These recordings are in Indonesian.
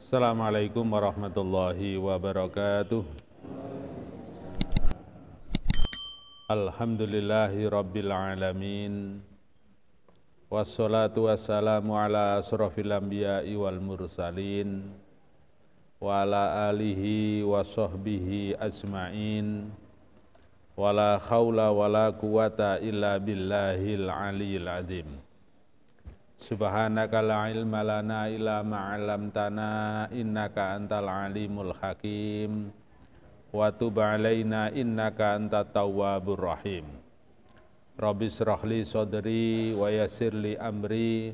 Assalamualaikum warahmatullahi wabarakatuh. Alhamdulillahi rabbil alamin. Wassalatu wassalamu ala asrafil anbiya'i wal mursalin wa ala alihi wa sahbihi ajma'in. Wala khawla wala quwata illa billahil aliyil azim. Subhanaka la ilma lana illa ma'alamtana innaka antal alimul hakim wa tub alaina innaka antat tawwabur rahim. Rabbi shrahli sadri wa yassirli amri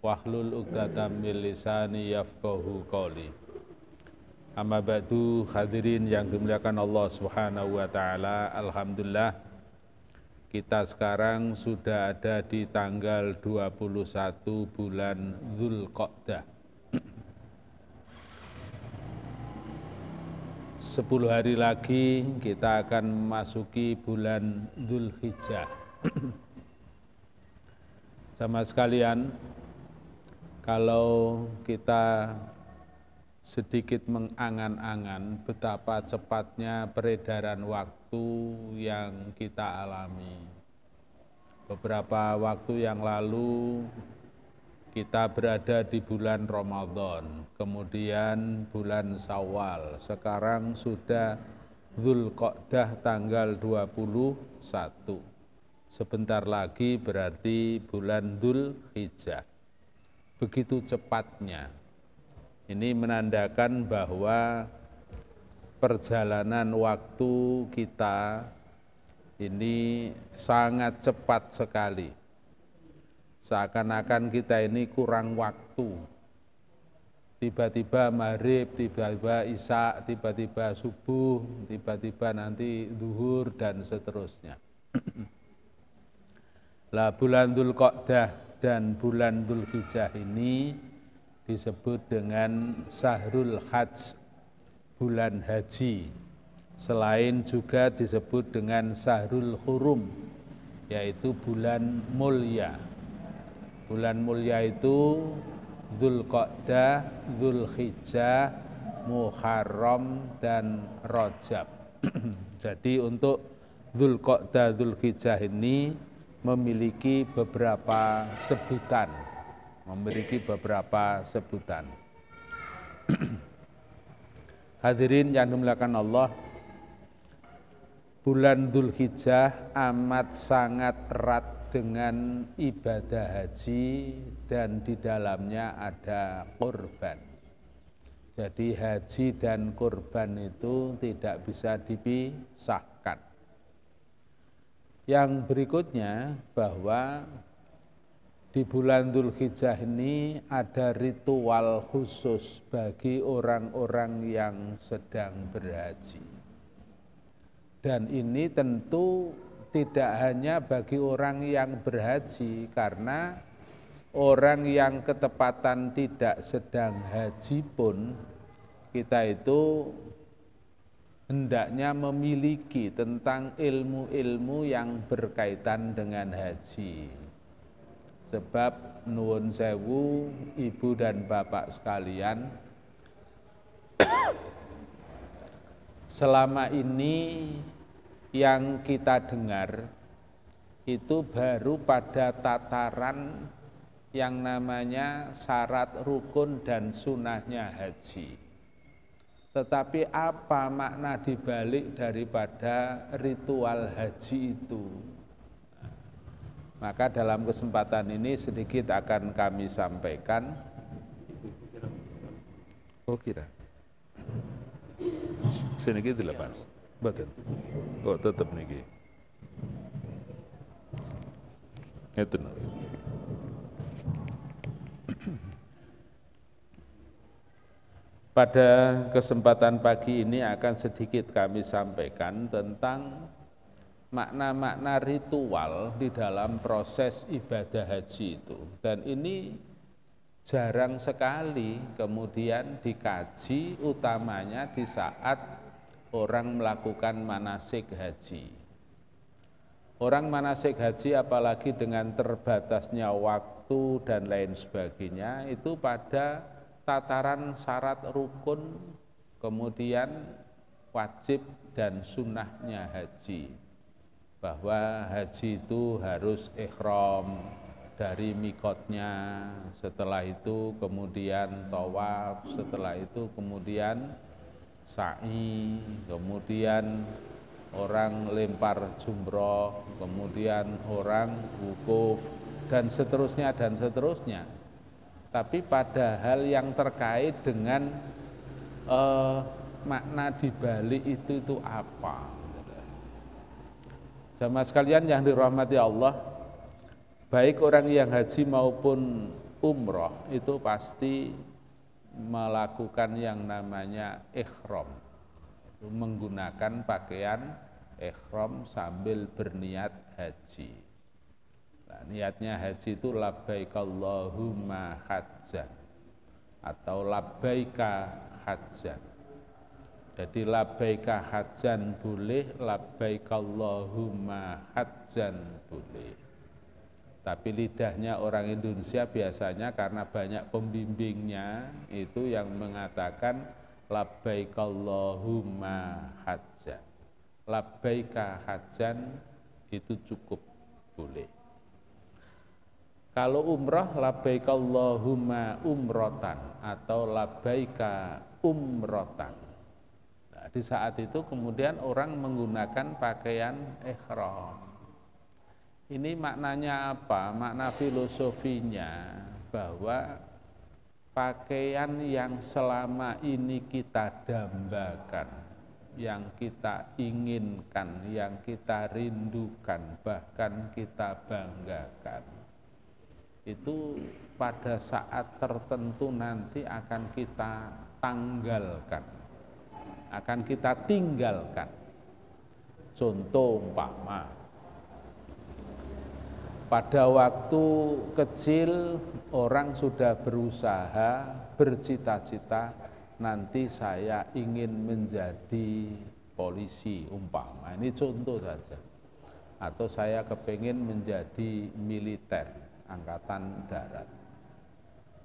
wahlul 'uqdatam min lisani yafqahu qawli. Amma ba'du, hadirin yang dimuliakan Allah Subhanahu wa taala, alhamdulillah kita sekarang sudah ada di tanggal 21 bulan Dzulqa'dah. 10 hari lagi kita akan memasuki bulan Dzulhijjah. Sama sekalian, kalau kita sedikit mengangan-angan betapa cepatnya peredaran waktu yang kita alami. Beberapa waktu yang lalu kita berada di bulan Ramadan, kemudian bulan Syawal, sekarang sudah Dzulqa'dah tanggal 21. Sebentar lagi berarti bulan Dzulhijjah. Begitu cepatnya. Ini menandakan bahwa perjalanan waktu kita ini sangat cepat sekali. Seakan-akan kita ini kurang waktu. Tiba-tiba maghrib, tiba-tiba isya, tiba-tiba subuh, tiba-tiba nanti zuhur dan seterusnya. Lah bulan Dzulqa'dah dan bulan Dzulhijjah ini disebut dengan Syahrul Hajj, bulan haji. Selain juga disebut dengan Syahrul Hurum, yaitu bulan mulia. Bulan mulia itu Dzulqa'dah, Dzulhijjah, Muharram, dan Rajab. Jadi untuk Dzulqa'dah, Dzulhijjah ini memiliki beberapa sebutan. Hadirin yang dimuliakan Allah, bulan Dzulhijjah amat sangat erat dengan ibadah haji dan di dalamnya ada kurban. Jadi haji dan kurban itu tidak bisa dipisahkan. Yang berikutnya bahwa di bulan Dzulhijjah ini ada ritual khusus bagi orang-orang yang sedang berhaji. Dan ini tentu tidak hanya bagi orang yang berhaji, karena orang yang ketepatan tidak sedang haji pun kita itu hendaknya memiliki tentang ilmu-ilmu yang berkaitan dengan haji. Sebab nuwun sewu ibu dan bapak sekalian, selama ini yang kita dengar itu baru pada tataran yang namanya syarat rukun dan sunahnya haji. Tetapi apa makna dibalik daripada ritual haji itu? Maka dalam kesempatan ini sedikit akan kami sampaikan. Oh kira sini kita dilepas betul. Oh tetap niki itu. Pada kesempatan pagi ini akan sedikit kami sampaikan tentang makna-makna ritual di dalam proses ibadah haji itu. Dan ini jarang sekali kemudian dikaji, utamanya di saat orang melakukan manasik haji. Orang manasik haji apalagi dengan terbatasnya waktu dan lain sebagainya, itu pada tataran syarat rukun, kemudian wajib dan sunnahnya haji. Bahwa haji itu harus ihram dari mikotnya, setelah itu kemudian tawaf, setelah itu kemudian sa'i, kemudian orang lempar jumroh, kemudian orang wukuf, dan seterusnya dan seterusnya. Tapi pada hal yang terkait dengan makna dibalik itu apa? Jamaah sekalian yang dirahmati Allah, baik orang yang haji maupun umroh itu pasti melakukan yang namanya ihram, menggunakan pakaian ihram sambil berniat haji. Nah, niatnya haji itu labbaik Allahumma hajjan atau labbaika hajjan. Jadi labbaika hajjan boleh, labbaik Allahumma hajjan boleh. Tapi lidahnya orang Indonesia biasanya karena banyak pembimbingnya itu yang mengatakan labbaik Allahumma hajjan. Labbaika hajjan itu cukup boleh. Kalau umrah labbaik Allahumma umrotan atau labbaika umrotan. Nah, di saat itu kemudian orang menggunakan pakaian ihram. Ini maknanya apa? Makna filosofinya bahwa pakaian yang selama ini kita dambakan, yang kita inginkan, yang kita rindukan, bahkan kita banggakan, itu pada saat tertentu nanti akan kita tanggalkan, akan kita tinggalkan. Contoh umpama, pada waktu kecil orang sudah berusaha, bercita-cita, nanti saya ingin menjadi polisi umpama, ini contoh saja. Atau saya kepingin menjadi militer, angkatan darat.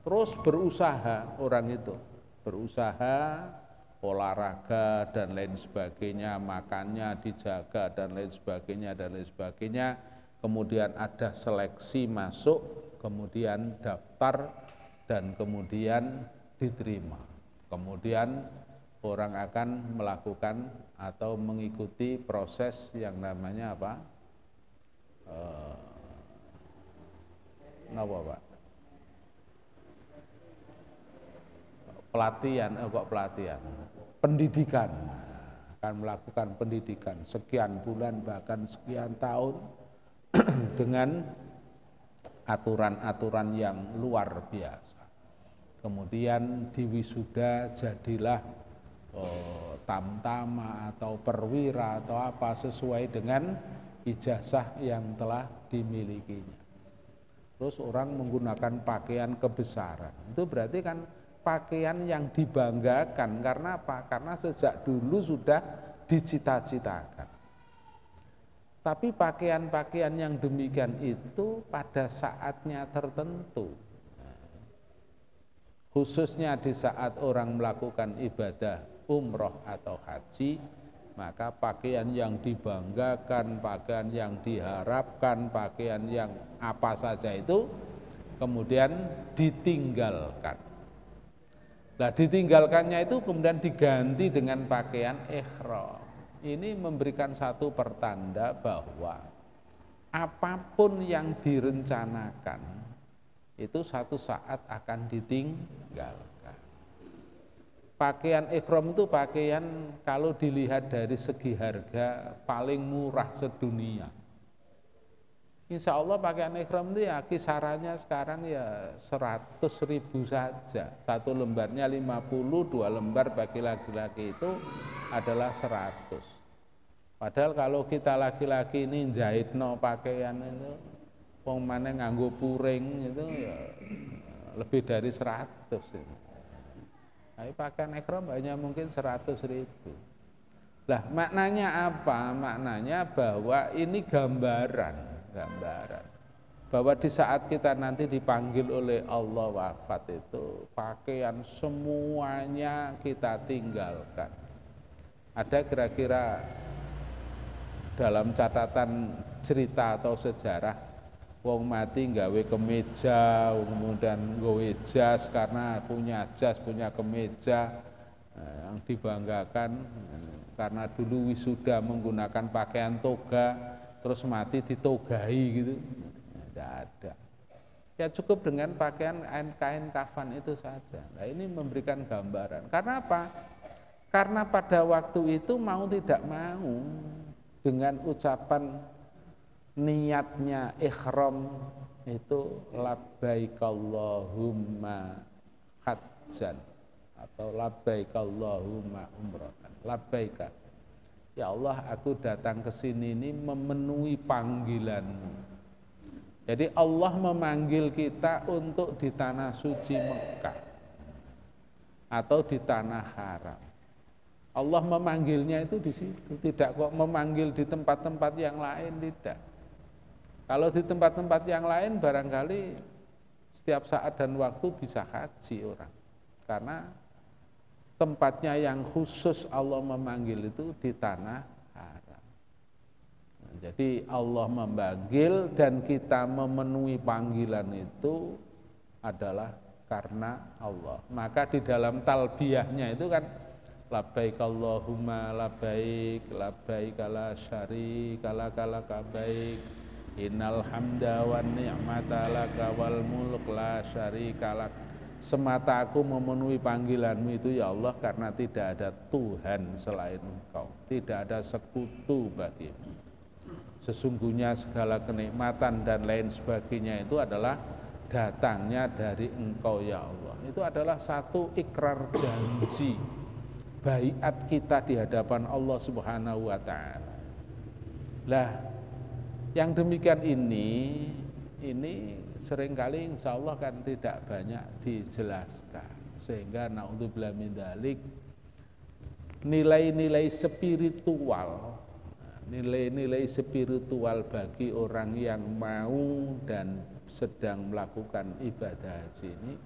Terus berusaha orang itu, berusaha olahraga dan lain sebagainya, makannya dijaga dan lain sebagainya dan lain sebagainya. Kemudian ada seleksi masuk, kemudian daftar dan kemudian diterima. Kemudian orang akan melakukan atau mengikuti proses yang namanya apa? Pak? Pelatihan. Pendidikan. Akan melakukan pendidikan sekian bulan bahkan sekian tahun dengan aturan-aturan yang luar biasa. Kemudian diwisuda jadilah tamtama atau perwira atau apa sesuai dengan ijazah yang telah dimilikinya. Terus orang menggunakan pakaian kebesaran. Itu berarti kan pakaian yang dibanggakan. Karena apa? Karena sejak dulu sudah dicita-citakan. Tapi pakaian-pakaian yang demikian itu pada saatnya tertentu. Khususnya di saat orang melakukan ibadah umroh atau haji, maka pakaian yang dibanggakan, pakaian yang diharapkan, pakaian yang apa saja itu kemudian ditinggalkan. Nah, ditinggalkannya itu kemudian diganti dengan pakaian ihram. Ini memberikan satu pertanda bahwa apapun yang direncanakan itu satu saat akan ditinggalkan. Pakaian ihram itu pakaian kalau dilihat dari segi harga paling murah sedunia. Insya Allah pakaian ihram itu ya kisarannya sekarang ya 100.000 saja. Satu lembarnya 50, 2 lembar bagi laki-laki itu adalah 100. Padahal kalau kita laki-laki ini jahitno pakaian itu, wong maneh nganggo puring itu ya lebih dari 100 itu. Tapi pakaian ihram hanya mungkin 100.000. Lah maknanya apa? Maknanya bahwa ini gambaran bahwa di saat kita nanti dipanggil oleh Allah wafat itu, pakaian semuanya kita tinggalkan. Ada kira-kira dalam catatan cerita atau sejarah, wong mati nggawe kemeja, kemudian nggawe jas karena punya jas, punya kemeja yang dibanggakan karena dulu wisuda menggunakan pakaian toga, terus mati ditogai gitu. Tidak ada. Ya cukup dengan pakaian kain kafan itu saja. Nah ini memberikan gambaran. Karena apa? Karena pada waktu itu mau tidak mau dengan ucapan niatnya ihram itu labbaik Allahumma hajjan atau labbaik Allahumma umratan. Labbaika. Ya Allah, aku datang ke sini ini memenuhi panggilanmu. Jadi Allah memanggil kita untuk di tanah suci Mekah atau di tanah haram. Allah memanggilnya itu di situ, tidak kok memanggil di tempat-tempat yang lain, tidak. Kalau di tempat-tempat yang lain barangkali setiap saat dan waktu bisa haji orang. Karena tempatnya yang khusus Allah memanggil itu di tanah haram. Jadi Allah memanggil dan kita memenuhi panggilan itu adalah karena Allah. Maka di dalam talbiyahnya itu kan labbaik Allahumma labbaik, labbaik la syarika laka labbaik, innal hamda wan ni'mata laka wal mulk la syarika lak. Semata aku memenuhi panggilanmu itu ya Allah karena tidak ada Tuhan selain Engkau, tidak ada sekutu bagimu. Sesungguhnya segala kenikmatan dan lain sebagainya itu adalah datangnya dari Engkau ya Allah. Itu adalah satu ikrar janji, baiat kita di hadapan Allah Subhanahu wa taala. Lah, yang demikian ini seringkali insya Allah kan tidak banyak dijelaskan, sehingga naudzubillah min dzalik, nilai-nilai spiritual bagi orang yang mau dan sedang melakukan ibadah haji ini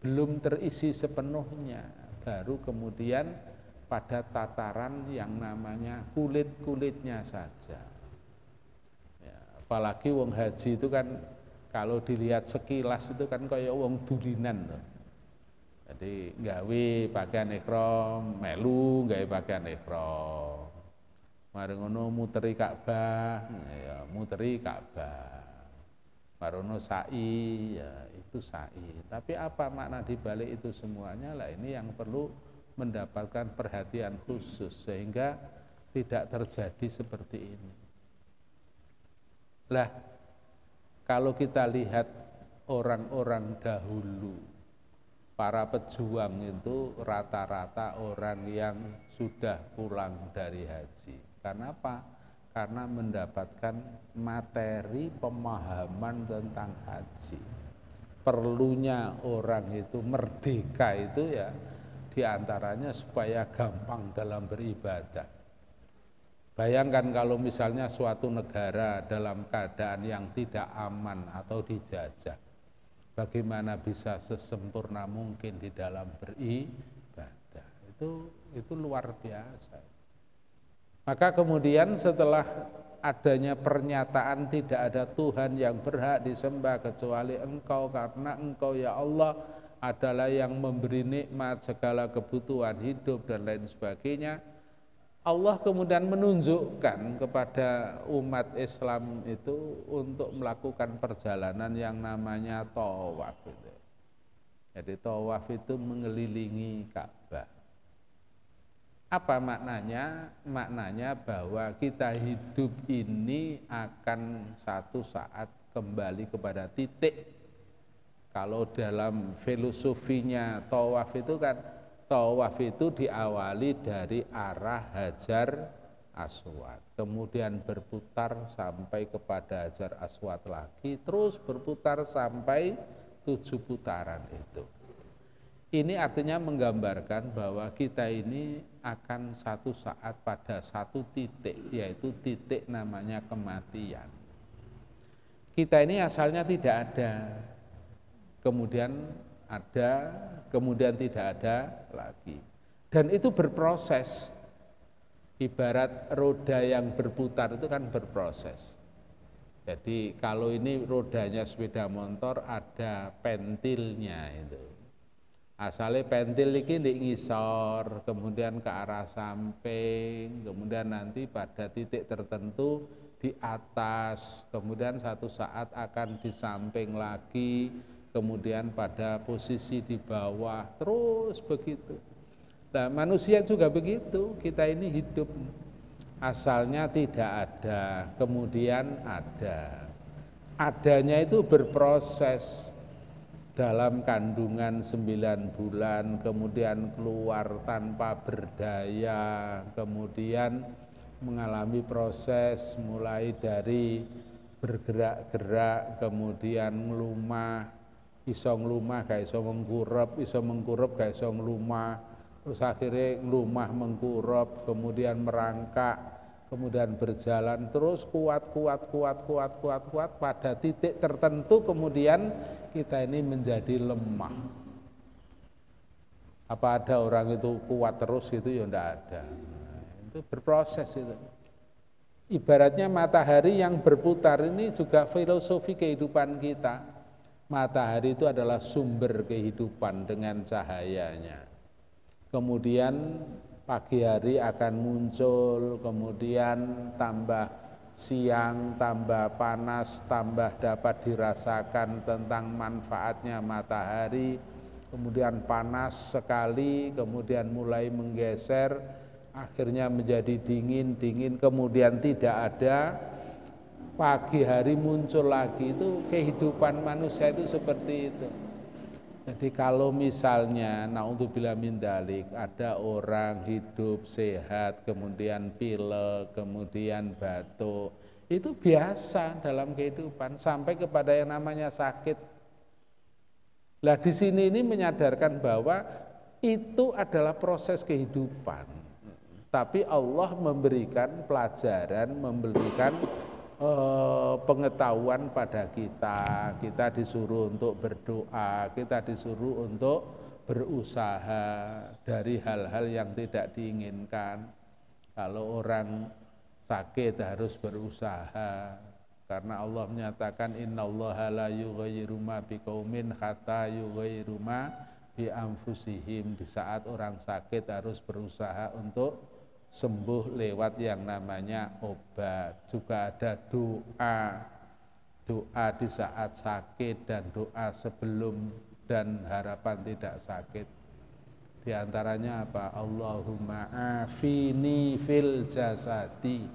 belum terisi sepenuhnya, baru kemudian pada tataran yang namanya kulit-kulitnya saja. Ya, apalagi wong haji itu kan kalau dilihat sekilas itu kan kayak wong dulinan tuh. Jadi gawe pakaian ihram, melu gawe pakaian ihram. Mari ngono muteri Ka'bah, ya muteri Ka'bah. Marono sa'i, ya itu sa'i. Tapi apa makna dibalik itu semuanya? Lah ini yang perlu mendapatkan perhatian khusus sehingga tidak terjadi seperti ini. Lah kalau kita lihat orang-orang dahulu, para pejuang itu rata-rata orang yang sudah pulang dari haji. Karena apa? Karena mendapatkan materi pemahaman tentang haji. Perlunya orang itu merdeka itu ya diantaranya supaya gampang dalam beribadah. Bayangkan kalau misalnya suatu negara dalam keadaan yang tidak aman atau dijajah, bagaimana bisa sesempurna mungkin di dalam beribadah. Itu luar biasa. Maka kemudian setelah adanya pernyataan tidak ada Tuhan yang berhak disembah kecuali Engkau, karena Engkau ya Allah adalah yang memberi nikmat segala kebutuhan hidup dan lain sebagainya, Allah kemudian menunjukkan kepada umat Islam itu untuk melakukan perjalanan yang namanya tawaf. Jadi tawaf itu mengelilingi Ka'bah. Apa maknanya? Maknanya bahwa kita hidup ini akan satu saat kembali kepada titik. Kalau dalam filosofinya tawaf itu kan, tawaf itu diawali dari arah Hajar Aswad, kemudian berputar sampai kepada Hajar Aswad lagi, terus berputar sampai 7 putaran itu. Ini artinya menggambarkan bahwa kita ini akan satu saat pada satu titik, yaitu titik namanya kematian. Kita ini asalnya tidak ada, kemudian tidak ada lagi. Dan itu berproses. Ibarat roda yang berputar itu kan berproses. Jadi kalau ini rodanya sepeda motor ada pentilnya itu. Asalnya pentil ini di ngisor, kemudian ke arah samping, kemudian nanti pada titik tertentu di atas, kemudian satu saat akan di samping lagi, kemudian pada posisi di bawah, terus begitu. Nah, manusia juga begitu, kita ini hidup asalnya tidak ada, kemudian ada. Adanya itu berproses dalam kandungan 9 bulan, kemudian keluar tanpa berdaya, kemudian mengalami proses mulai dari bergerak-gerak, kemudian nglumah, iso nglumah gak iso mengkurup gak iso nglumah, terus akhirnya nglumah mengkurup, kemudian merangkak, kemudian berjalan terus kuat pada titik tertentu kemudian kita ini menjadi lemah. Apa ada orang itu kuat terus gitu? Ya enggak ada. Itu berproses itu. Ibaratnya matahari yang berputar ini juga filosofi kehidupan kita. Matahari itu adalah sumber kehidupan dengan cahayanya. Kemudian pagi hari akan muncul, kemudian tambah siang, tambah panas, tambah dapat dirasakan tentang manfaatnya matahari, kemudian panas sekali, kemudian mulai menggeser, akhirnya menjadi dingin, kemudian tidak ada, pagi hari muncul lagi. Itu kehidupan manusia itu seperti itu. Jadi kalau misalnya naudzubillah min dzalik, ada orang hidup sehat, kemudian pilek, kemudian batuk, itu biasa dalam kehidupan sampai kepada yang namanya sakit. Lah di sini ini menyadarkan bahwa itu adalah proses kehidupan. Tapi Allah memberikan pelajaran, memberikan pengetahuan pada kita disuruh untuk berdoa, kita disuruh untuk berusaha dari hal-hal yang tidak diinginkan. Kalau orang sakit harus berusaha, karena Allah menyatakan innallaha la yughayyiru ma biqaumin hatta yughayyiru ma bi anfusihim. Di saat orang sakit harus berusaha untuk sembuh lewat yang namanya obat. Juga ada doa di saat sakit dan doa sebelum dan harapan tidak sakit. Di antaranya apa? Allahumma afini fil jasadi,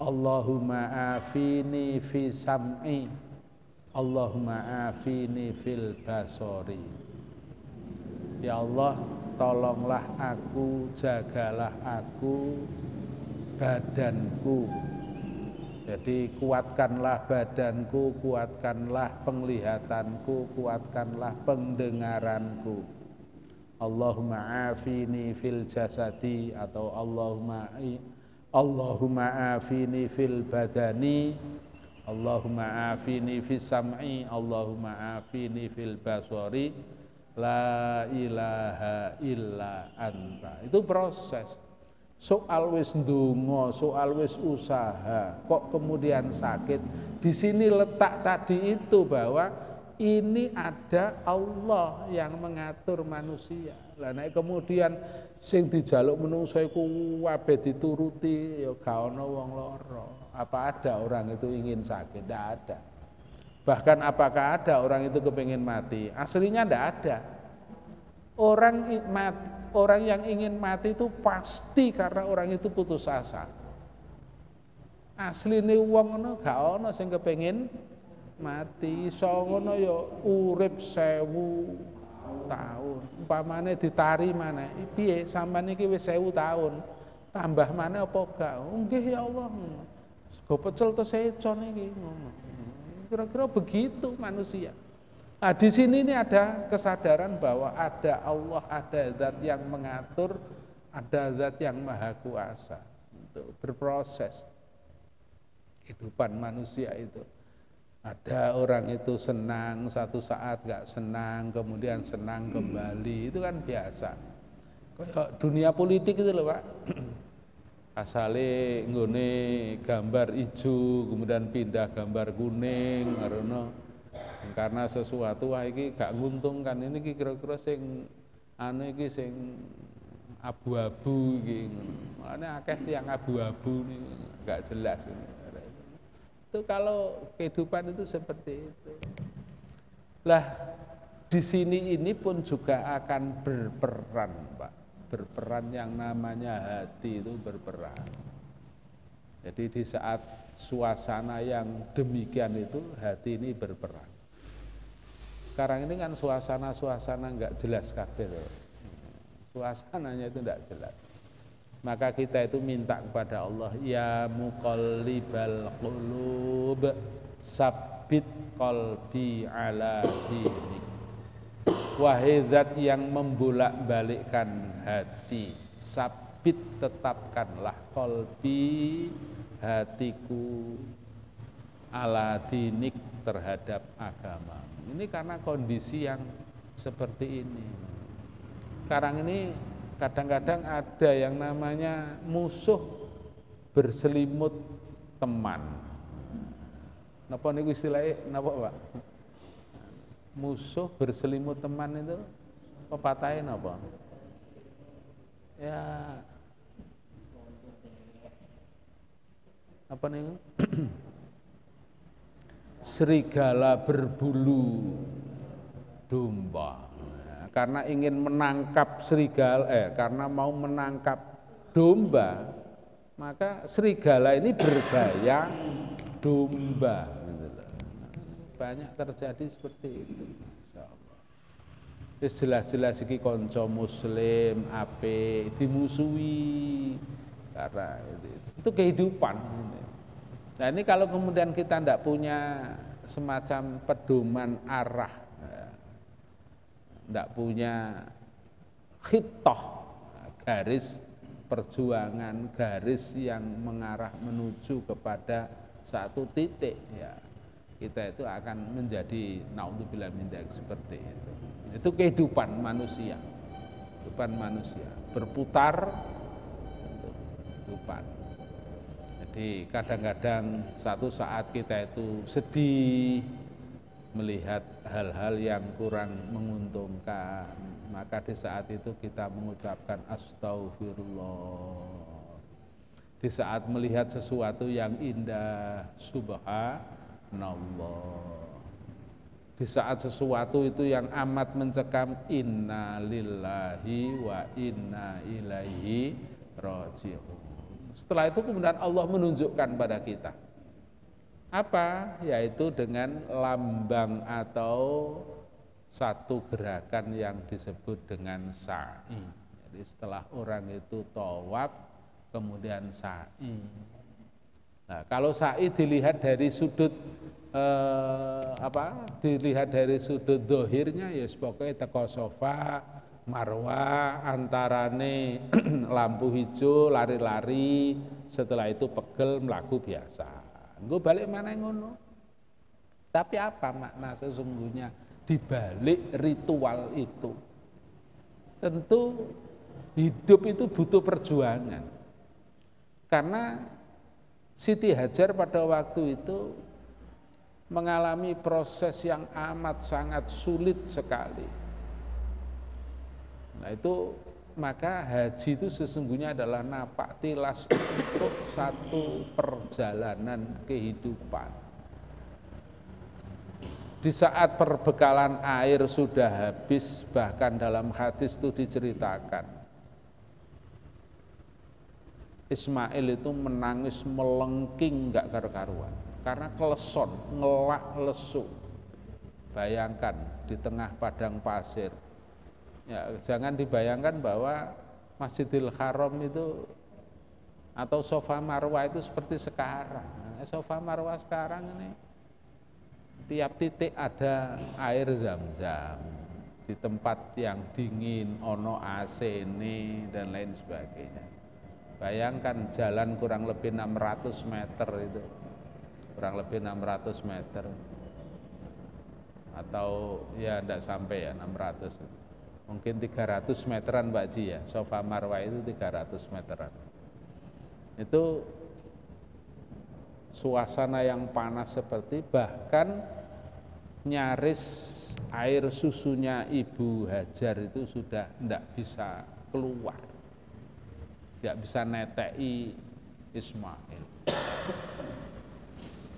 Allahumma afini fi sam'i, Allahumma afini fil basori. Ya Allah, tolonglah aku, jagalah aku, badanku. Jadi kuatkanlah badanku, kuatkanlah penglihatanku, kuatkanlah pendengaranku. Allahumma afini fil jasadi, atau Allahumma afini fil badani, Allahumma afini fis sam'i, Allahumma afini fil basori. La ilaha illa anta. Itu proses. Soal wis ndonga, soal wis usaha, kok kemudian sakit. Di sini letak tadi itu bahwa ini ada Allah yang mengatur manusia. Lah nek kemudian sing dijaluk menungso iku kabeh dituruti ya gak ana wong lara. Apa ada orang itu ingin sakit? Tidak ada. Bahkan apakah ada orang itu kepingin mati? Aslinya tidak ada. Orang yang ingin mati itu pasti karena orang itu putus asa. Asline wong ngono gak ana sing kepengin mati. Iso ngono ya urip 1000 tahun. Umpamane ditari maneh, piye sampean iki wis 1000 tahun. Tambah maneh apa gak? Nggih ya Allah. Sego pecel to secon iki ngono. Kira-kira begitu manusia. Nah, di sini ini ada kesadaran bahwa ada Allah, ada zat yang mengatur, ada zat yang maha kuasa untuk berproses kehidupan manusia itu. Ada orang itu senang, satu saat nggak senang, kemudian senang kembali, itu kan biasa. Kayak dunia politik itu loh Pak. Asale nggone gambar hijau, kemudian pindah gambar kuning, karena sesuatu wah iki gak nguntungkan, ini kira-kira sing anu iki sing abu-abu iki. Makane akeh tiyang abu-abu niku gak jelas ini. Itu kalau kehidupan itu seperti itu. Lah di sini ini pun juga akan berperan, Pak. Berperan yang namanya hati itu berperan. Jadi di saat suasana yang demikian itu hati ini berperan. Sekarang ini kan suasana enggak jelas kabeh. Suasananya itu enggak jelas. Maka kita itu minta kepada Allah, ya muqallibal qulub, sabbit qalbi ala dinik. Wahai zat yang membolak-balikkan hati, sabbit tetapkanlah qalbi, hatiku, ala dinik, terhadap agama. Ini karena kondisi yang seperti ini. Sekarang ini kadang-kadang ada yang namanya musuh berselimut teman. Napa niku istilahnya napa Pak? Musuh berselimut teman itu pepatahnya napa? Ya apa niku? Serigala berbulu domba. Karena ingin menangkap serigala, karena mau menangkap domba, maka serigala ini bergaya domba. Banyak terjadi seperti itu. Jelas-jelas iki kanca muslim ape dimusuhi karena itu kehidupan. Nah ini kalau kemudian kita tidak punya semacam pedoman arah, tidak punya khittah, garis perjuangan, garis yang mengarah menuju kepada satu titik, ya kita itu akan menjadi naudzubillah min dzalik seperti itu. Itu kehidupan manusia, berputar kehidupan. Jadi kadang-kadang satu saat kita itu sedih melihat hal-hal yang kurang menguntungkan, maka di saat itu kita mengucapkan astagfirullah. Di saat melihat sesuatu yang indah, subhanallah. Di saat sesuatu itu yang amat mencekam, inna lillahi wa inna ilaihi raji'un. Setelah itu kemudian Allah menunjukkan pada kita apa? Yaitu dengan lambang atau satu gerakan yang disebut dengan sa'i. Jadi setelah orang itu tawaf kemudian sa'i. Nah, kalau sa'i dilihat dari sudut dilihat dari sudut dohirnya, ya pokoknya teko Safa Marwah antarane lampu hijau lari-lari, setelah itu pegel mlaku biasa. Engko balik mana ngono. Tapi apa makna sesungguhnya di balik ritual itu? Tentu hidup itu butuh perjuangan. Karena Siti Hajar pada waktu itu mengalami proses yang amat sangat sulit sekali. Nah itu maka haji itu sesungguhnya adalah napak tilas untuk satu perjalanan kehidupan. Di saat perbekalan air sudah habis, bahkan dalam hadis itu diceritakan Ismail itu menangis melengking gak karu-karuan karena keleson, ngelak lesu. Bayangkan di tengah padang pasir. Ya, jangan dibayangkan bahwa Masjidil Haram itu atau Safa Marwah itu seperti sekarang. Safa Marwah sekarang ini tiap titik ada air zam-zam, di tempat yang dingin, ono AC ini dan lain sebagainya. Bayangkan jalan kurang lebih 600 meter itu, kurang lebih 600 meter atau ya tidak sampai ya 600, mungkin 300 meteran Pak Ji ya, Safa Marwah itu 300 meteran. Itu suasana yang panas seperti, bahkan nyaris air susunya Ibu Hajar itu sudah tidak bisa keluar, tidak bisa netei Ismail.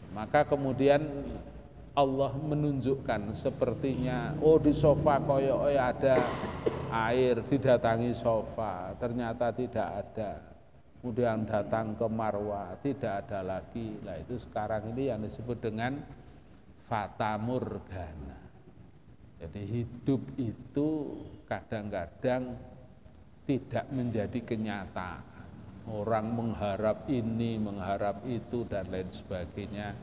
Maka kemudian Allah menunjukkan sepertinya, oh di sofa koyo ada air, didatangi sofa, ternyata tidak ada. Kemudian datang ke Marwah, tidak ada lagi. Nah itu sekarang ini yang disebut dengan fata morgana. Jadi hidup itu kadang-kadang tidak menjadi kenyataan. Orang mengharap ini, mengharap itu dan lain sebagainya,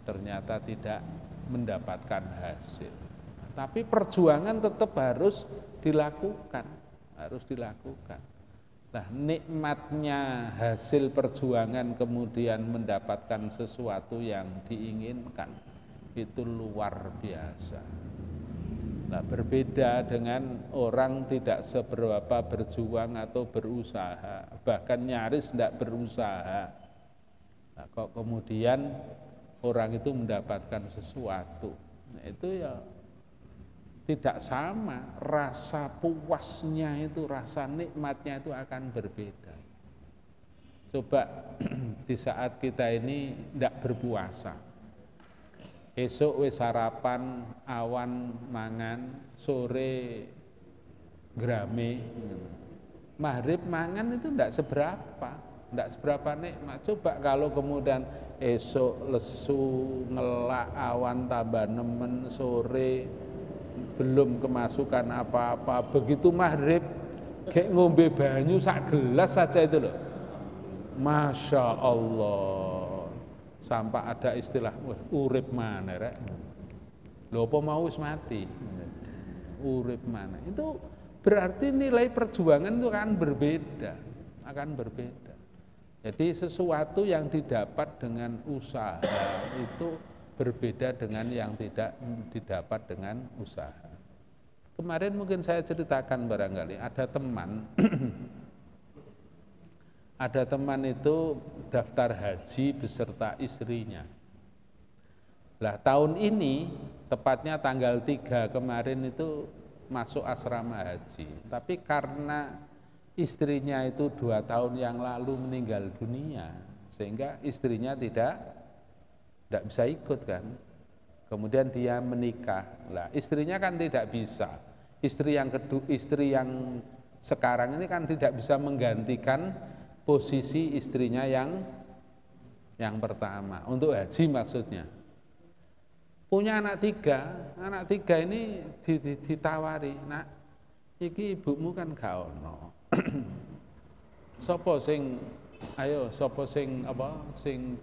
ternyata tidak mendapatkan hasil. Tapi perjuangan tetap harus dilakukan, Nah, nikmatnya hasil perjuangan kemudian mendapatkan sesuatu yang diinginkan itu luar biasa. Nah, berbeda dengan orang tidak seberapa berjuang atau berusaha, bahkan nyaris tidak berusaha. Nah, kok kemudian orang itu mendapatkan sesuatu, nah itu ya tidak sama, rasa puasnya itu, rasa nikmatnya itu akan berbeda. Coba di saat kita ini tidak berpuasa, esok wis sarapan, awan mangan, sore grame, maghrib mangan itu tidak seberapa nikmat. Coba kalau kemudian esok lesu, ngelak, awan tambah nemen, sore belum kemasukan apa-apa, begitu maghrib kayak ngombe banyu sak gelas saja itu loh, Masya Allah, sampai ada istilah urip mana rek, lho apa mau wis mati, urip mana, itu berarti nilai perjuangan itu akan berbeda. Jadi sesuatu yang didapat dengan usaha itu berbeda dengan yang tidak didapat dengan usaha. Kemarin mungkin saya ceritakan barangkali ada teman ada teman itu daftar haji beserta istrinya. Lah tahun ini tepatnya tanggal 3 kemarin itu masuk asrama haji, tapi karena istrinya itu 2 tahun yang lalu meninggal dunia, sehingga istrinya tidak bisa ikut kan. Kemudian dia menikah. Lah istrinya kan tidak bisa. Istri yang sekarang ini kan tidak bisa menggantikan posisi istrinya yang pertama untuk haji maksudnya. Punya anak tiga ini ditawari, nak, iki ibumu kan gak ono. Sopo sing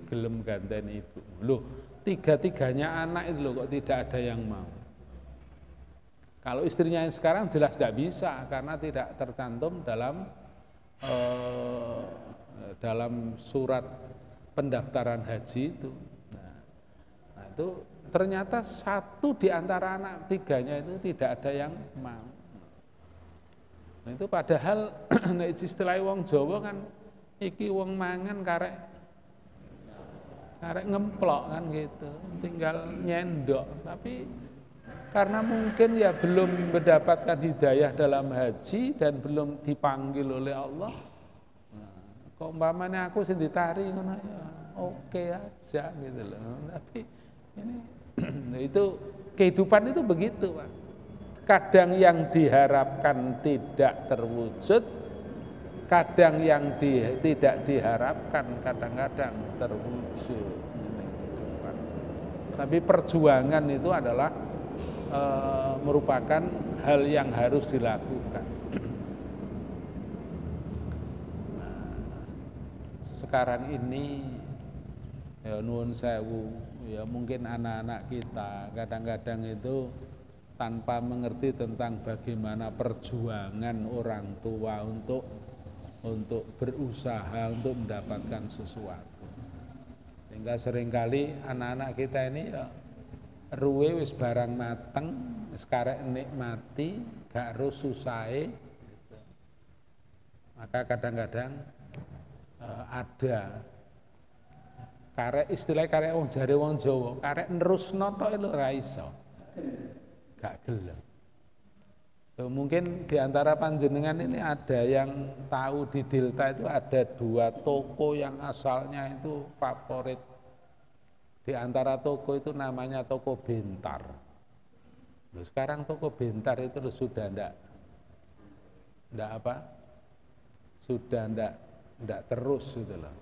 gelem ganteni ibu. Loh, tiga-tiganya anak itu loh kok tidak ada yang mau. Kalau istrinya yang sekarang jelas tidak bisa karena tidak tercantum dalam surat pendaftaran haji itu. Nah, itu ternyata satu di antara anak tiganya itu tidak ada yang mau. Nah, itu padahal nek istilah wong Jawa kan iki wong mangan karek ngemplok kan gitu, tinggal nyendok. Tapi karena mungkin ya belum mendapatkan hidayah dalam haji dan belum dipanggil oleh Allah. Nah, kok umpamanya aku sing ditari ngono ya oke aja gitu loh. Tapi ini itu kehidupan itu begitu, Pak. Kadang yang diharapkan tidak terwujud, kadang yang tidak diharapkan kadang-kadang terwujud. Tapi perjuangan itu adalah merupakan hal yang harus dilakukan. Sekarang ini ya nuwun sewu, ya mungkin anak-anak kita kadang-kadang itu tanpa mengerti tentang bagaimana perjuangan orang tua untuk berusaha untuk mendapatkan sesuatu. Sehingga seringkali anak-anak kita ini ya ruwe wis barang mateng, wis karek nikmati, gak ero susahe. Gitu. Maka kadang-kadang ada karek istilah karek wong jare wong Jawa, karek nerusno tok lho ora iso. Gak gelem. Mungkin di antara panjenengan ini ada yang tahu di Delta itu ada 2 toko yang asalnya itu favorit. Di antara toko itu namanya toko Bentar. Loh, sekarang toko Bentar itu sudah ndak apa? Sudah ndak terus gitu loh.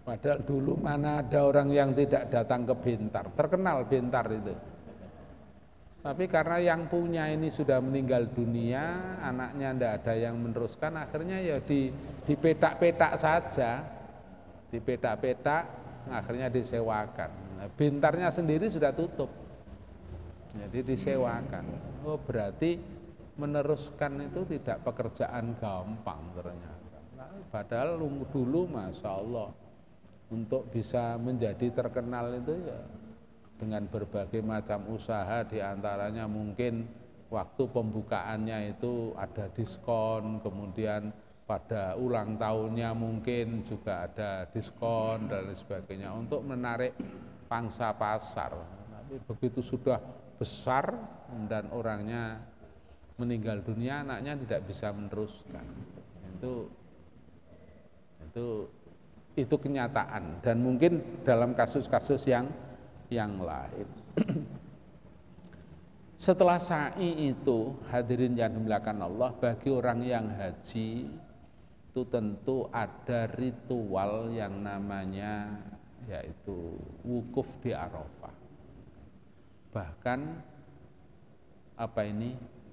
Padahal dulu mana ada orang yang tidak datang ke Bentar, terkenal Bentar itu. Tapi karena yang punya ini sudah meninggal dunia, anaknya ndak ada yang meneruskan, akhirnya ya dipetak-petak saja, dipetak-petak, akhirnya disewakan. Nah, Bentarnya sendiri sudah tutup, jadi disewakan. Oh berarti meneruskan itu tidak pekerjaan gampang ternyata. Nah, padahal dulu masya Allah untuk bisa menjadi terkenal itu ya dengan berbagai macam usaha, diantaranya mungkin waktu pembukaannya itu ada diskon, kemudian pada ulang tahunnya mungkin juga ada diskon dan lain sebagainya untuk menarik pangsa pasar. Tapi begitu sudah besar dan orangnya meninggal dunia, anaknya tidak bisa meneruskan. Itu kenyataan dan mungkin dalam kasus-kasus yang lain. Setelah sa'i itu, hadirin yang dimuliakan Allah, bagi orang yang haji itu tentu ada ritual yang namanya yaitu wukuf di Arafah. Bahkan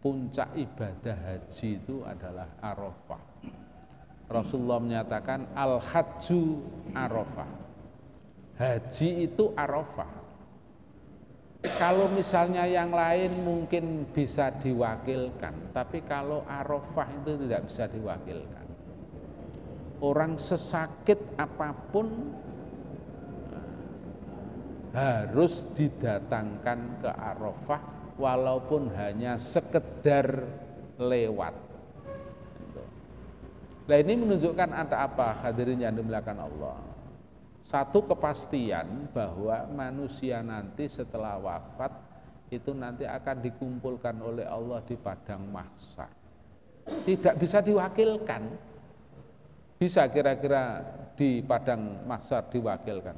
puncak ibadah haji itu adalah Arafah. Rasulullah menyatakan al-hajju Arafah. Haji itu Arafah. Kalau misalnya yang lain mungkin bisa diwakilkan, tapi kalau Arafah itu tidak bisa diwakilkan. Orang sesakit apapun harus didatangkan ke Arafah walaupun hanya sekedar lewat. Nah ini menunjukkan ada apa, hadirin yang dimuliakan Allah. Satu kepastian bahwa manusia nanti setelah wafat itu nanti akan dikumpulkan oleh Allah di padang mahsyar. Tidak bisa diwakilkan. Bisa kira-kira di padang mahsyar diwakilkan.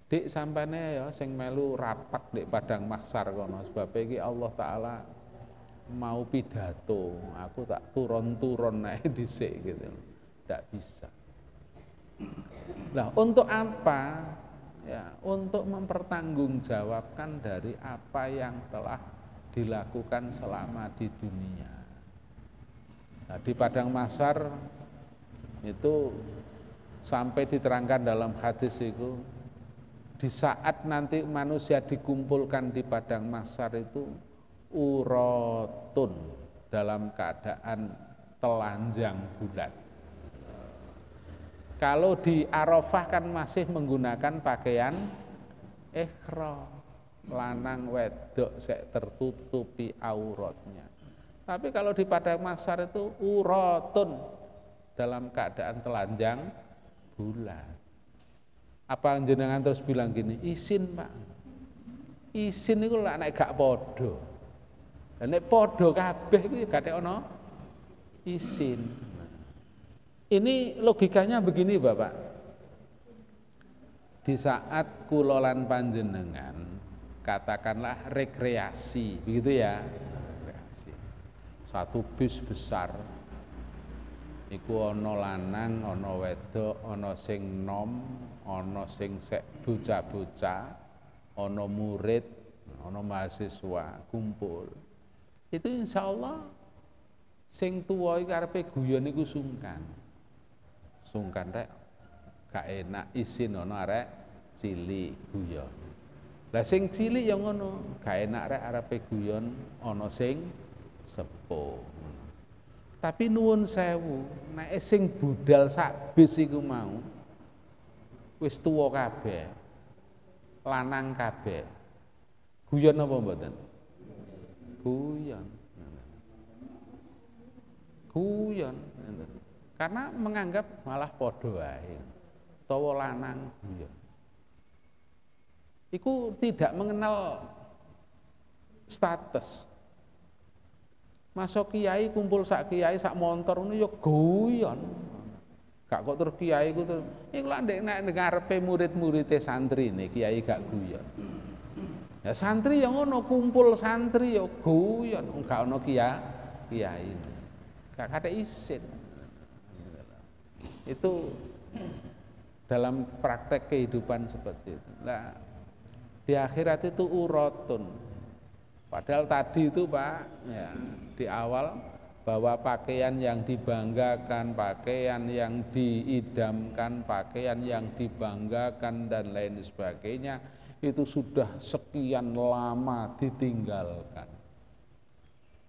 Dik sampane ya sing melu rapat di padang mahsyar kono sebab iki Allah taala mau pidato, aku tak turun-turun naik dhisik gitu. Tidak bisa. Nah, untuk apa? Ya, untuk mempertanggungjawabkan dari apa yang telah dilakukan selama di dunia. Nah, di padang mahsyar itu sampai diterangkan dalam hadis itu, di saat nanti manusia dikumpulkan di padang mahsyar itu uratun dalam keadaan telanjang bulat. Kalau di Arafah kan masih menggunakan pakaian ihram, lanang wedok sek tertutupi auratnya. Tapi kalau di padang mahsyar itu uratun dalam keadaan telanjang bulat. Apa jenengan terus bilang gini, izin Pak, izin itu lah nek gak podo, dan nek podo kabeh itu gak ono izin. Ini logikanya begini Bapak, di saat kulolan panjenengan katakanlah rekreasi, begitu ya, rekreasi. Satu bis besar, iku ono lanang, ono wedok, ono sing nom, ono sing sek bocah-bocah, ono murid, ono mahasiswa kumpul. Itu insya Allah sing tuwa iki karepe guyon iku sungkan rek, gak enak isin ono arek cilik guyon. Lah sing cilik ya ngono, gak enak rek arepe guyon ono sing sepuh. Tapi nuwun sewu, nek sing budal sak bis iku mau wis tuwa kabeh, lanang kabeh. Guyon apa mboten? Guyon. Guyon. Karena menganggap malah padha wae. Utawa lanang guyon. Iku tidak mengenal status. Masuk kiai kumpul sak kiai sak montor ngono ya guyon. Gak kok terus kiai ku terus iku lak nek ngarepe murid-muride santri nih kiai gak guyon. Ya santri yang ngono kumpul santri ya guyon, gak ono kiai. Gak kate isin. Itu dalam praktek kehidupan seperti itu. Nah, di akhirat itu urotun. Padahal tadi itu Pak, ya, di awal bahwa pakaian yang dibanggakan, pakaian yang diidamkan, pakaian yang dibanggakan dan lain sebagainya itu sudah sekian lama ditinggalkan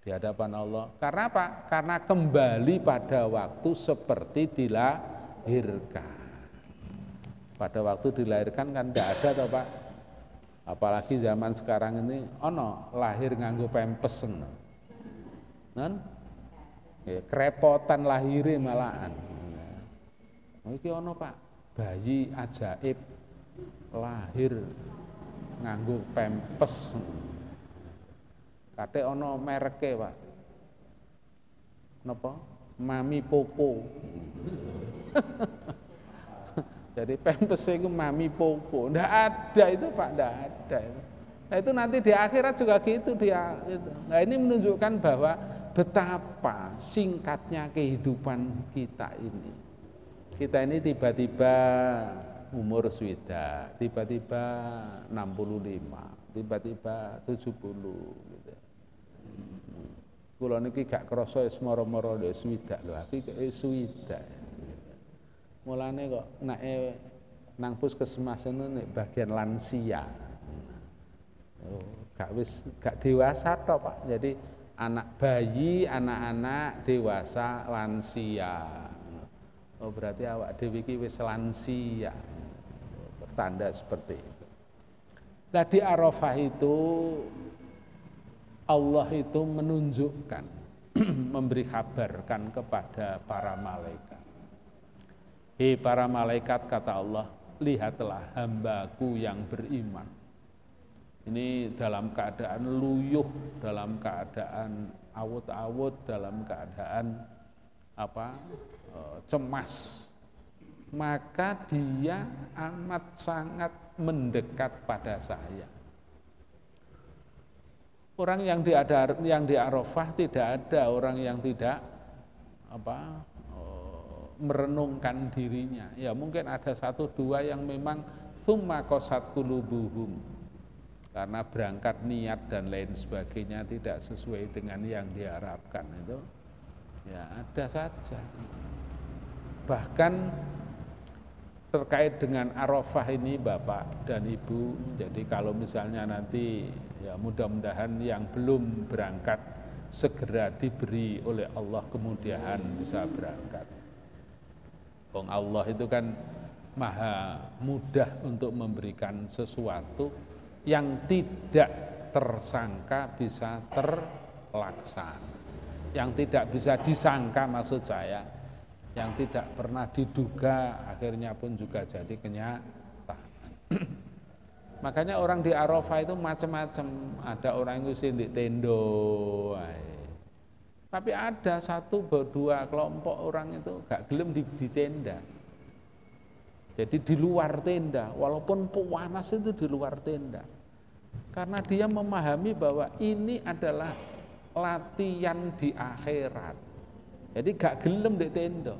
di hadapan Allah. Karena apa? Karena kembali pada waktu seperti dilahirkan. Pada waktu dilahirkan kan tidak ada toh Pak. Apalagi zaman sekarang ini ono lahir nganggo pempes kan? Ya, kerepotan lahire malahan. Iki ono Pak, bayi ajaib lahir nganggo pempes. Kate ono mereke Pak. Napa? Mami Popo. Jadi pempes itu Mami Popo. Nggak ada itu Pak, nggak ada. Nah itu nanti di akhirat juga gitu dia. Nah ini menunjukkan bahwa betapa singkatnya kehidupan kita ini. Kita ini tiba-tiba umur swida, tiba-tiba 65, tiba-tiba 70 gitu. Kula niki gak krasa wis mara-mara wis swidak lho, iki wis swidak. Mulane kok nake nang puskesmas nek bagian lansia. Gak dewasa tok Pak. Jadi anak bayi, anak-anak, dewasa, lansia. Oh berarti awak dhewe iki wis lansia. Pertanda seperti itu. Nah di Arafah itu Allah itu menunjukkan, memberi kabarkan kepada para malaikat. Hei para malaikat, kata Allah, lihatlah hambaku yang beriman. Ini dalam keadaan luyuh, dalam keadaan awut-awut, dalam keadaan cemas. Maka dia amat sangat mendekat pada saya. Orang yang di Arafah tidak ada orang yang tidak merenungkan dirinya. Ya mungkin ada satu dua yang memang tsumma qasat qulubuhum. Karena berangkat niat dan lain sebagainya tidak sesuai dengan yang diharapkan itu. Ya ada saja. Bahkan terkait dengan Arafah ini Bapak dan Ibu, jadi kalau misalnya nanti ya mudah-mudahan yang belum berangkat segera diberi oleh Allah kemudahan bisa berangkat. Wong Allah itu kan maha mudah untuk memberikan sesuatu yang tidak tersangka bisa terlaksana, yang tidak bisa disangka maksud saya, yang tidak pernah diduga akhirnya pun juga jadi kenyataan. Makanya orang di Arafah itu macam-macam. Ada orang yang di tendo, tapi ada satu dua kelompok orang itu gak gelem di tenda. Jadi di luar tenda, walaupun panas itu di luar tenda. Karena dia memahami bahwa ini adalah latihan di akhirat. Jadi gak gelem di tenda.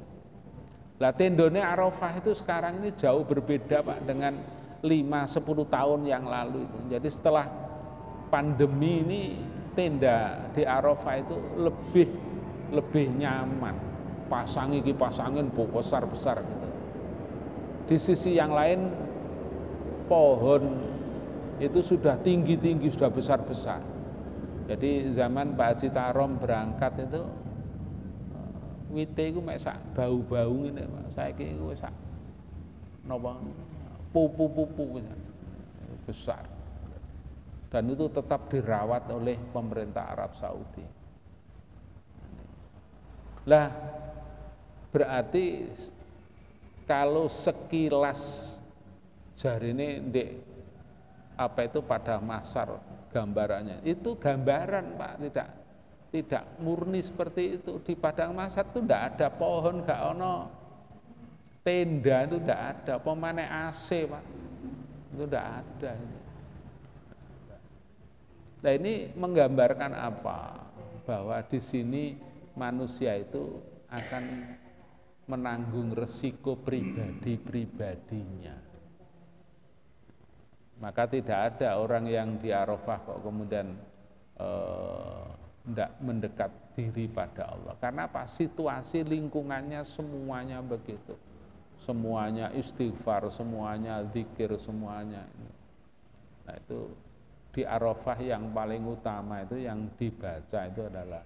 Lah tendone Arafah itu sekarang ini jauh berbeda Pak dengan 5-10 tahun yang lalu itu. Jadi setelah pandemi ini tenda di Arafah itu lebih nyaman. Pasangin besar-besar gitu. Di sisi yang lain pohon itu sudah tinggi-tinggi, sudah besar-besar. Jadi zaman Pak Haji Tarom berangkat itu wite iku mek sak bau-bau ngene Pak. Saiki iku sak napa pupu-pupu besar. Dan itu tetap dirawat oleh pemerintah Arab Saudi. Lah, berarti kalau sekilas jarine ndek apa itu pada masar gambarannya, itu gambaran Pak, tidak murni seperti itu. Di padang masar itu tidak ada pohon, nggak ono tenda, itu tidak ada, pemane AC Pak, itu tidak ada. Nah ini menggambarkan apa? Bahwa di sini manusia itu akan menanggung resiko pribadi-pribadinya. Maka tidak ada orang yang di Arafah kok kemudian tidak mendekat diri pada Allah. Karena apa? Situasi lingkungannya semuanya begitu. Semuanya istighfar, semuanya zikir, semuanya. Nah itu di Arafah yang paling utama itu yang dibaca itu adalah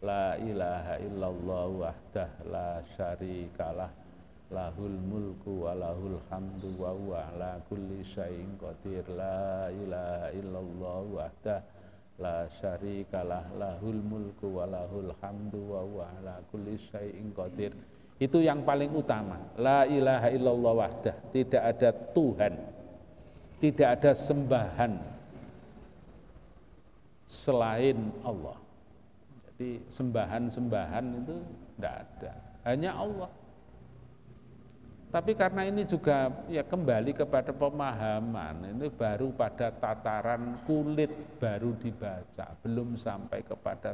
La ilaha illallah wahdah la syarikalah lahul mulku wa lahul hamdu wa huwa ala kulli syai'in qadir. La ilaha illallah wahdah la syarikalah lahul mulku wa lahul hamdu wa huwa ala kulli syai'in qadir. Itu yang paling utama. La ilaha illallah wahdah, tidak ada Tuhan, tidak ada sembahan selain Allah. Jadi sembahan-sembahan itu tidak ada, hanya Allah. Tapi karena ini juga ya kembali kepada pemahaman, ini baru pada tataran kulit baru dibaca, belum sampai kepada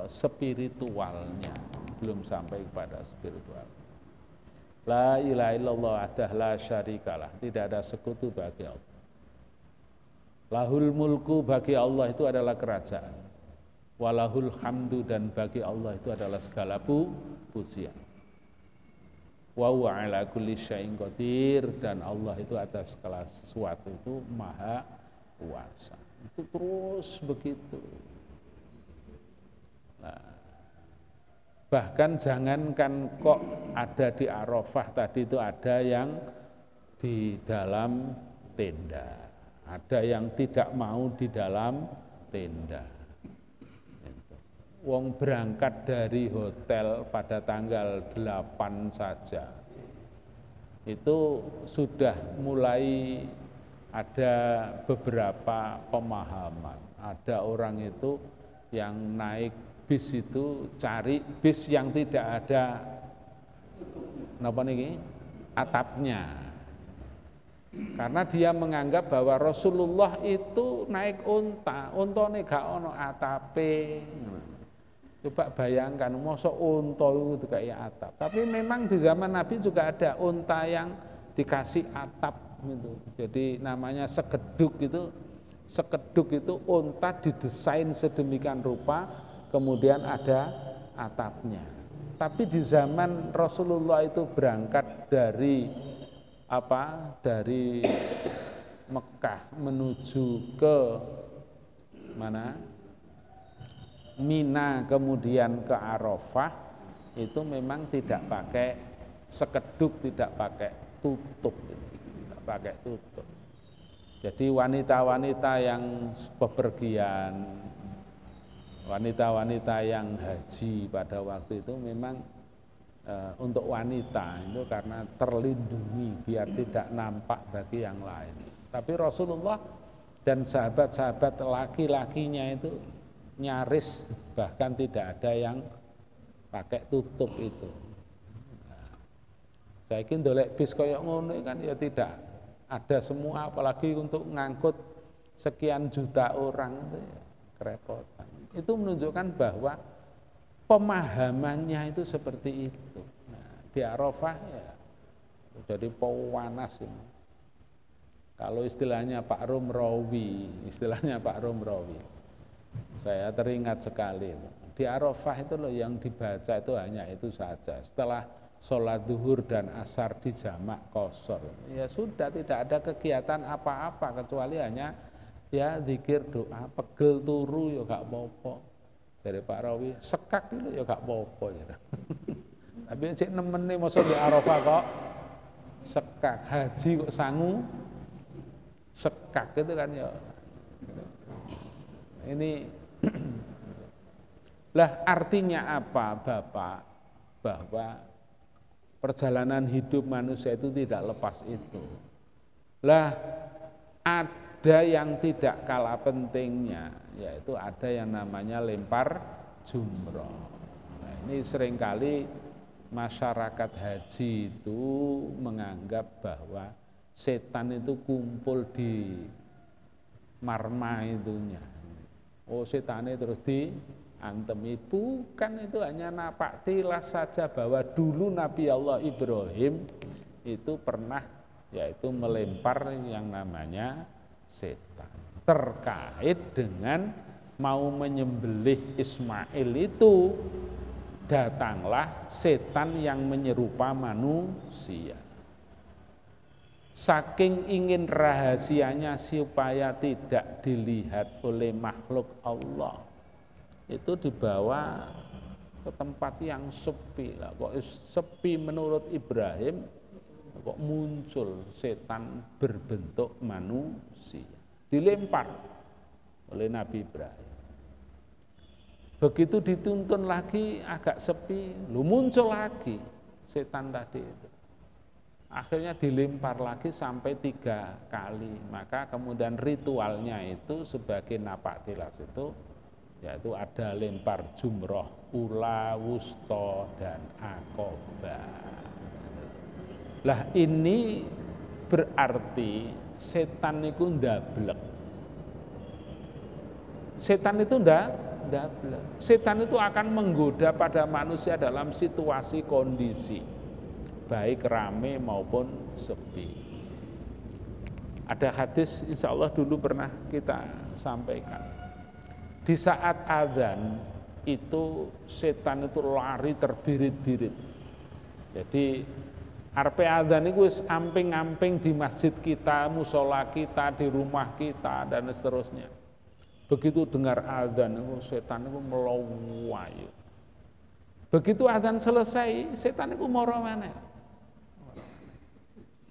spiritualnya, belum sampai kepada spiritual. La ilaha illallah wahdahu la syarikalah, tidak ada sekutu bagi Allah. Lahul mulku, bagi Allah itu adalah kerajaan. Walahul hamdu, dan bagi Allah itu adalah segala pujian. Wa huwa ala kulli syai'in qadir, dan Allah itu atas segala sesuatu itu maha kuasa. Itu terus begitu. Nah, bahkan jangankan kok ada di Arafah tadi, itu ada yang di dalam tenda, ada yang tidak mau di dalam tenda. Wong berangkat dari hotel pada tanggal 8 saja itu sudah mulai ada beberapa pemahaman. Ada orang itu yang naik bis itu cari bis yang tidak ada napa niki atapnya, karena dia menganggap bahwa Rasulullah itu naik unta, untane gak ono atape. Coba bayangkan, mosok unta itu kayak atap. Tapi memang di zaman Nabi juga ada unta yang dikasih atap gitu. Jadi namanya sekeduk itu. Sekeduk itu unta didesain sedemikian rupa, kemudian ada atapnya. Tapi di zaman Rasulullah itu berangkat dari dari Mekah menuju ke mana? Mina, kemudian ke Arafah, itu memang tidak pakai sekeduk, tidak pakai tutup, tidak pakai tutup. Jadi wanita-wanita yang bepergian, wanita-wanita yang haji pada waktu itu memang untuk wanita itu karena terlindungi biar tidak nampak bagi yang lain. Tapi Rasulullah dan sahabat-sahabat laki-lakinya itu nyaris bahkan tidak ada yang pakai tutup itu. Saya kira dolek bis koyok ngono kan ya tidak ada semua, apalagi untuk ngangkut sekian juta orang itu ya kerepotan. Itu menunjukkan bahwa pemahamannya itu seperti itu. Nah, di Arafah ya jadi panas ini. Kalau istilahnya Pak Romrawi, saya teringat sekali. Di Arafah itu loh yang dibaca itu hanya itu saja. Setelah sholat zuhur dan asar di jamak qashar, ya sudah tidak ada kegiatan apa-apa kecuali hanya ya zikir doa, pegel turu ya gak apa-apa. Dari Pak Rawi, sekak itu ya gak apa-apa ya. Tapi cek nemeni masa di Arafah kok sekak, haji kok sangu sekak itu kan ya. Ini lah artinya apa Bapak? Bahwa perjalanan hidup manusia itu tidak lepas itu. Lah ada yang tidak kalah pentingnya, yaitu ada yang namanya lempar jumroh. Nah, ini seringkali masyarakat haji itu menganggap bahwa setan itu kumpul di marma itunya. Oh, setannya terus diantemi. Bukan, itu hanya napak tilas saja bahwa dulu Nabi Allah Ibrahim itu pernah yaitu melempar yang namanya setan. Terkait dengan mau menyembelih Ismail itu, datanglah setan yang menyerupa manusia. Saking ingin rahasianya supaya tidak dilihat oleh makhluk Allah, itu dibawa ke tempat yang sepi. Lah kok sepi menurut Ibrahim, kok muncul setan berbentuk manusia, dilempar oleh Nabi Ibrahim. Begitu dituntun lagi agak sepi, lu muncul lagi setan tadi itu. Akhirnya dilempar lagi sampai 3 kali. Maka kemudian ritualnya itu sebagai napak tilas itu, yaitu ada lempar jumroh, ula, wusto, dan akobah. Lah ini berarti setan itu ndablek. Setan itu ndablek. Setan itu akan menggoda pada manusia dalam situasi kondisi baik rame maupun sepi. Ada hadis insya Allah dulu pernah kita sampaikan. Di saat azan itu setan itu lari terbirit-birit. Jadi arepe azan itu wis amping-amping di masjid kita, musola kita, di rumah kita dan seterusnya. Begitu dengar azan itu setan itu melongo. Begitu azan selesai, setan itu moro maneh.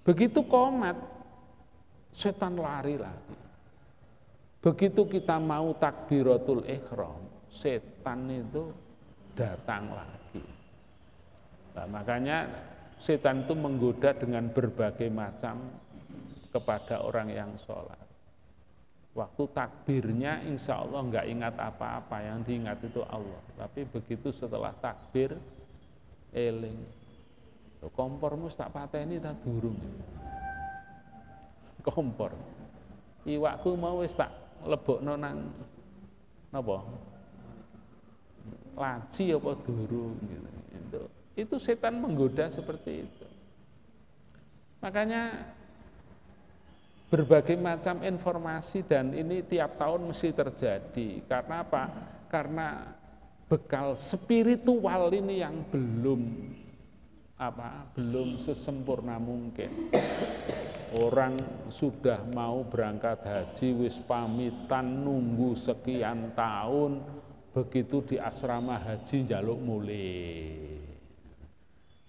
Begitu qomat, setan lari lagi. Begitu kita mau takbiratul ihram, setan itu datang lagi. Nah, makanya setan itu menggoda dengan berbagai macam kepada orang yang sholat. Waktu takbirnya insya Allah nggak ingat apa-apa, yang diingat itu Allah. Tapi begitu setelah takbir, eling. Kompormu tak pateni tak durung. Kompor. Iwakku mau wis tak lebokno nang napa? Laci apa durung gitu. Itu setan menggoda seperti itu. Makanya berbagai macam informasi dan ini tiap tahun mesti terjadi. Karena apa? Karena bekal spiritual ini yang belum sesempurna mungkin. Orang sudah mau berangkat haji wis pamitan nunggu sekian tahun, begitu di asrama haji njaluk mulih.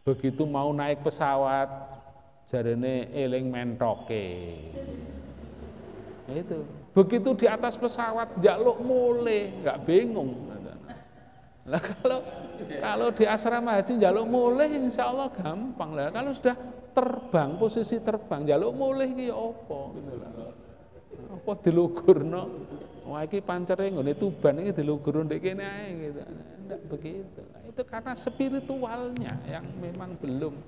Begitu mau naik pesawat jarene eling mentoke. Itu. Begitu di atas pesawat njaluk mulih, enggak bingung. Lah kalau di asrama haji njaluk mulih insya Allah gampang lah. Kalau sudah terbang, posisi terbang njaluk mulih ki apa gitu lah. Apa dilugurno? Wah iki pancere nggone Tuban iki dilugurno ndek kene ae gitu. Enggak begitu. Nah, itu karena spiritualnya yang memang belum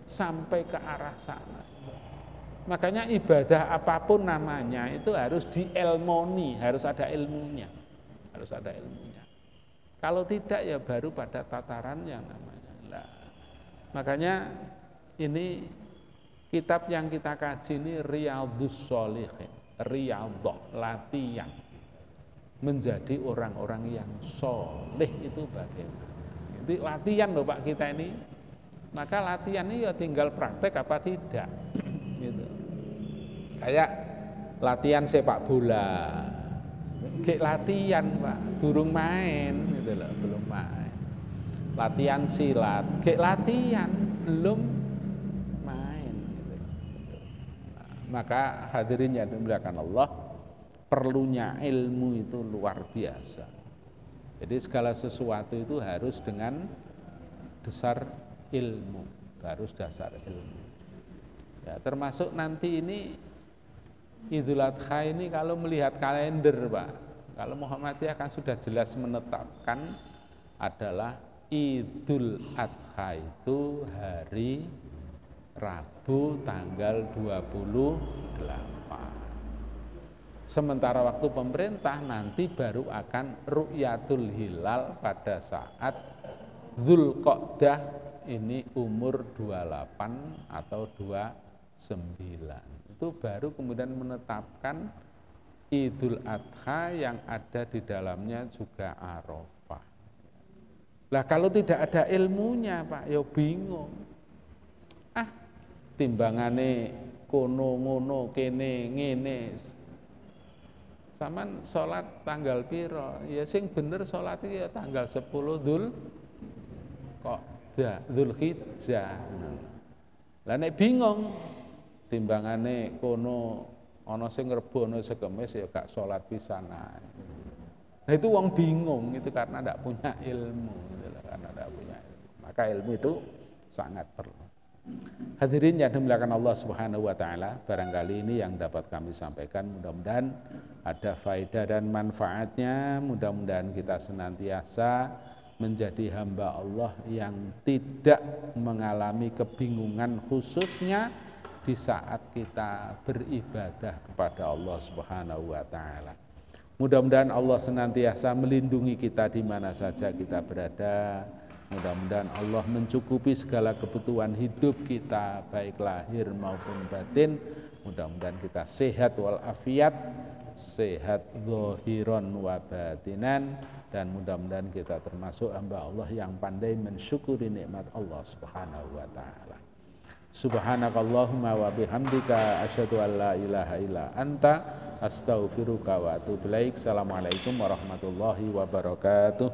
sampai ke arah sana. Makanya ibadah apapun namanya itu harus diilmoni, harus ada ilmunya. Harus ada ilmunya. Kalau tidak ya baru pada tataran yang namanya. Nah, makanya ini kitab yang kita kaji ini Riyadhus Shalihin, riyadhah, latihan menjadi orang-orang yang soleh itu bagaimana. Itu latihan loh Pak kita ini. Maka latihan ini ya tinggal praktek apa tidak. Gitu. Kayak latihan sepak bola. Kayak latihan Pak, durung main gitu loh, belum main. Latihan silat, kayak latihan belum main gitu. Maka hadirin yang dimuliakan Allah, perlunya ilmu itu luar biasa. Jadi segala sesuatu itu harus dengan dasar ilmu, harus dasar ilmu. Ya, termasuk nanti ini Idul Adha ini kalau melihat kalender, Pak, kalau Muhammadiyah kan sudah jelas menetapkan adalah Idul Adha itu hari Rabu tanggal 28. Sementara waktu pemerintah nanti baru akan ru'yatul hilal pada saat Dzulqa'dah ini umur 28 atau 29. Itu baru kemudian menetapkan Idul Adha yang ada di dalamnya juga Arafah. Lah kalau tidak ada ilmunya, Pak, ya bingung. Timbangane kono ngono kene ngene. Saman salat tanggal piro? Ya sing bener salat iki ya tanggal 10 Dzulhijjah. Lah nek bingung timbangane kono ana sing Rebo ana sing Kamis ya gak salat pisan ae. Nah itu wong bingung itu karena tidak punya ilmu, karena tidak punya ilmu. Maka ilmu itu sangat perlu. Hadirin yang dimuliakan Allah Subhanahu wa taala, barangkali ini yang dapat kami sampaikan, mudah-mudahan ada faedah dan manfaatnya. Mudah-mudahan kita senantiasa menjadi hamba Allah yang tidak mengalami kebingungan, khususnya di saat kita beribadah kepada Allah Subhanahu wa taala. Mudah-mudahan Allah senantiasa melindungi kita di mana saja kita berada. Mudah-mudahan Allah mencukupi segala kebutuhan hidup kita, baik lahir maupun batin. Mudah-mudahan kita sehat walafiat, sehat zahiran wa batinan, dan mudah-mudahan kita termasuk hamba Allah yang pandai mensyukuri nikmat Allah Subhanahu wa taala. Subhanakallahumma wa bihamdika asyhadu an la ilaha illa anta astaghfiruka wa atubu ilaik. Assalamualaikum warahmatullahi wabarakatuh.